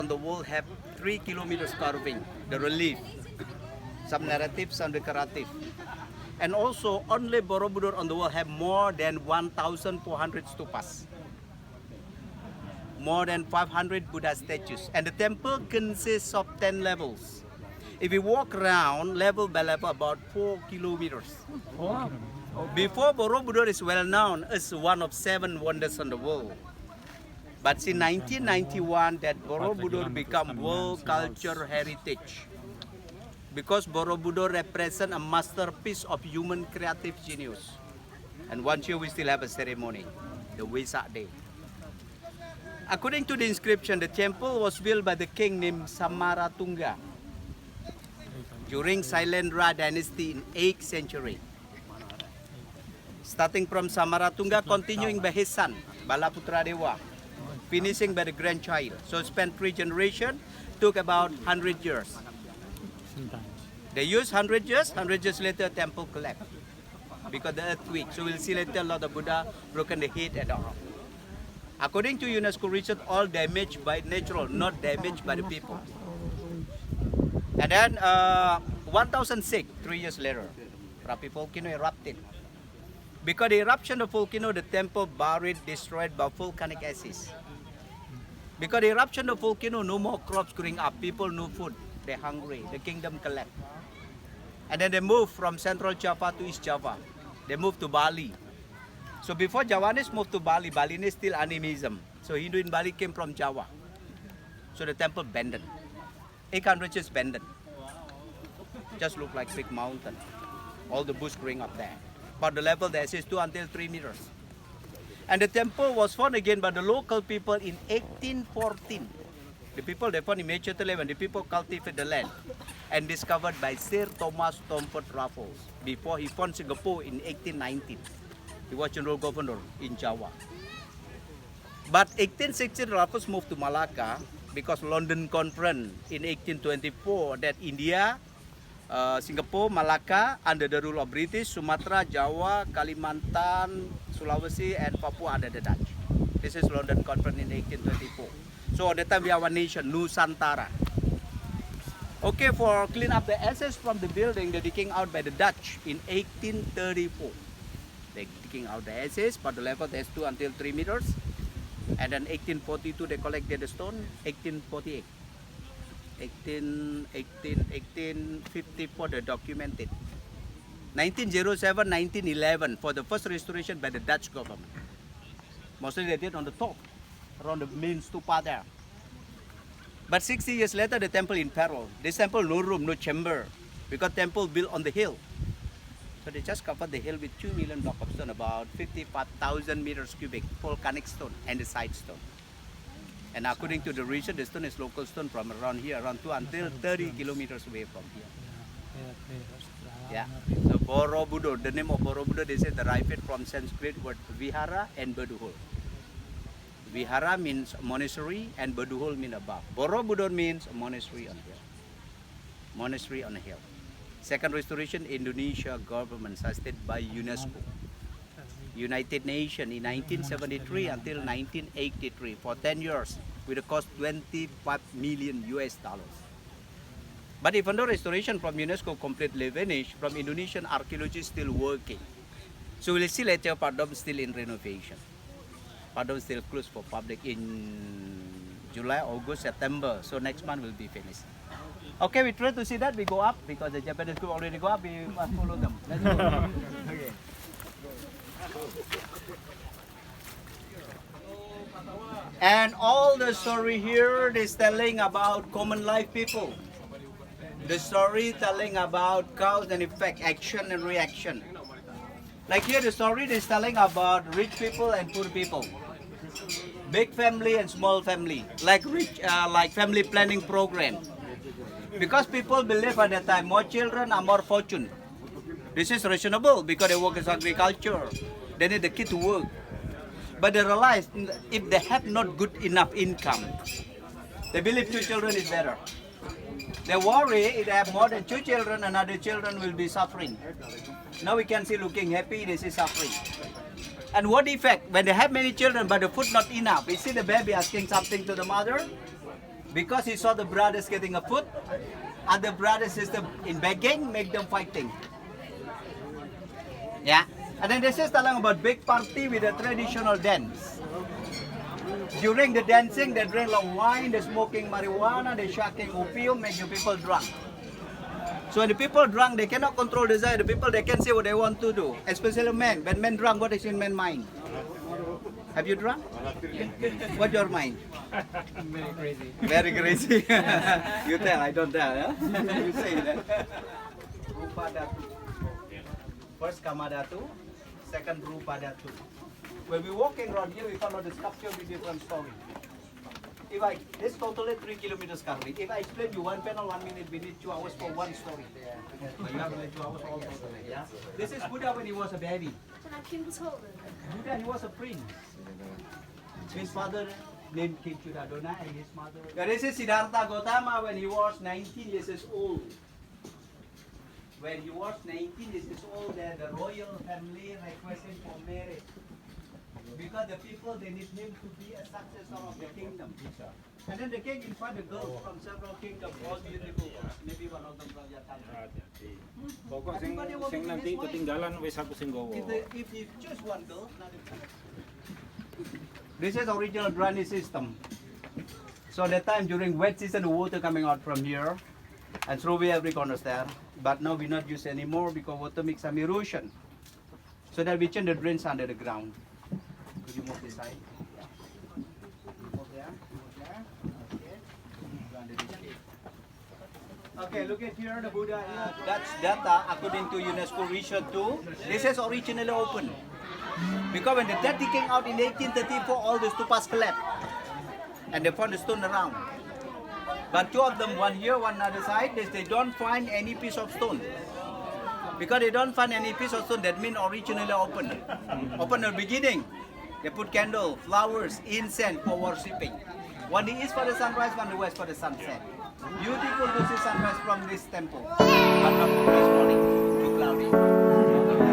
on the wall have 3 kilometers carving, the relief, some narrative, some decorative. And also only Borobudur on the wall have more than 1,400 stupas. More than 500 Buddha statues. And the temple consists of 10 levels. If you walk around level by level about 4 kilometers. Before, Borobudur is well known as one of 7 wonders on the world. But in 1991 that Borobudur became World Cultural Heritage. Because Borobudur represents a masterpiece of human creative genius. And once year we still have a ceremony, the Wesak Day. According to the inscription, the temple was built by the king named Samaratunga during Sailendra dynasty in 8th century. Starting from Samaratunga, continuing by his son, Balaputra Dewa, finishing by the grandchild. So it spent 3 generations, took about 100 years. They used 100 years later temple collapsed because the earthquake. So we'll see later a lot of Buddha broken the head and arm. According to UNESCO research, all damaged by natural, not damaged by the people. And then 1006, 3 years later, Rapi volcano erupted. Because the eruption of volcano, the temple buried, destroyed by volcanic acids. Because the eruption of volcano, no more crops growing up, people no food, they're hungry, the kingdom collapsed. And then they moved from Central Java to East Java. They moved to Bali. So before Javanese moved to Bali, Balinese still animism. So Hindu in Bali came from Java. So the temple abandoned. 800 years abandoned. Just look like big mountain. All the bush growing up there. But the level there is 2 until 3 meters. And the temple was found again by the local people in 1814. The people, they found in Major when the people cultivated the land and discovered by Sir Thomas Stamford Raffles before he found Singapore in 1819. He was general governor in Java. But 1860 Raffles moved to Malacca because London Conference in 1824 that India, Singapore, Malacca under the rule of British, Sumatra, Java, Kalimantan, Sulawesi and Papua under the Dutch. This is London Conference in 1824. So at the time we have a nation, Nusantara. Okay, for clean up the ashes from the building, they're digging out by the Dutch in 1834. They're digging out the ashes, but the level is 2 until 3 meters. And then 1842 they collected the stone, 1848. 1854 they documented. 1907, 1911 for the first restoration by the Dutch government. Mostly they did on the top, around the main stupa there. But 60 years later, the temple in peril. This temple, no room, no chamber, because temple built on the hill. So they just covered the hill with 2 million blocks of stone, about 55,000 meters cubic, volcanic stone and the side stone. And according to the research, the stone is local stone from around here, around 2 until 30 kilometers away from here. Yeah. So Borobudur, the name of Borobudur, they say derived from Sanskrit word vihara and baduhul. Vihara means monastery and baduhul means above. Borobudur means monastery on hill. Monastery on a hill. Second restoration, Indonesia government sustained by UNESCO. United Nations in 1973 until 1983 for 10 years with a cost 25 million US dollars. But even though restoration from UNESCO completely vanished, from Indonesian archaeology still working. So we'll see later Padom still in renovation. Padom still closed for public in July, August, September. So next month will be finished. Okay, we try to see that we go up because the Japanese group already go up. We must follow them. Let's go. Okay. And all the story here is telling about common life people. The story telling about cause and effect, action and reaction. Like here, the story is telling about rich people and poor people, big family and small family, like like family planning program. Because people believe at that time more children are more fortune. This is reasonable because they work as agriculture. They need the kid to work. But they realize if they have not good enough income, they believe 2 children is better. They worry if they have more than 2 children, another children will be suffering. Now we can see looking happy, this is suffering. And what effect? When they have many children but the food not enough, you see the baby asking something to the mother, Because he saw the brothers getting a food, other brother sister in begging, make them fighting. Yeah. And then this is telling about big party with a traditional dance. During the dancing, they drink like wine, they smoking marijuana, they shaking opium, make the people drunk. So when the people drunk, they cannot control desire. The people, they can say what they want to do. Especially men. When men drunk, what is in men's mind? Have you drunk? What's your mind? Very crazy. Very crazy. You tell, I don't tell. Yeah? You say that. Rupa Datu. First Kamadatu, second Rupa Datu. When we walking around here, we follow the sculpture with different story. This totally 3 kilometers currently. If I explain you one panel, 1 minute, we need 2 hours for one story. But you have like 2 hours all totally, yeah? This is Buddha when he was a baby. Buddha, he was a prince. His father named King Chuddadona and his mother. This is Siddhartha Gautama when he was 19 years old. When he was 19 years old, the royal family requested for marriage. Because the people, they need him to be a successor of the kingdom. And then the king invited girls from several kingdoms, all beautiful. Maybe one of them from your country. Pokok sing nanti ketinggalan wis aku sing gowo. If you choose one girl, this is original drainage system. So that time during wet season, the water coming out from here and through every corner there. But now we not use anymore because water makes some erosion. So that we change the drains under the ground. Could you move this side? Yeah. Move there. Move there. Okay. Go under this gate. Okay, look at here, the Buddha. That's data according to UNESCO research too. This is originally open. Because when the dead came out in 1834, all the stupas collapsed. And they found the stone around. But 2 of them, one here, one other side, they don't find any piece of stone. Because they don't find any piece of stone, that means originally open. Open at the beginning. They put candle, flowers, incense for worshipping. One the east for the sunrise, one the west for the sunset. Beautiful to see sunrise from this temple. But not this morning, too cloudy.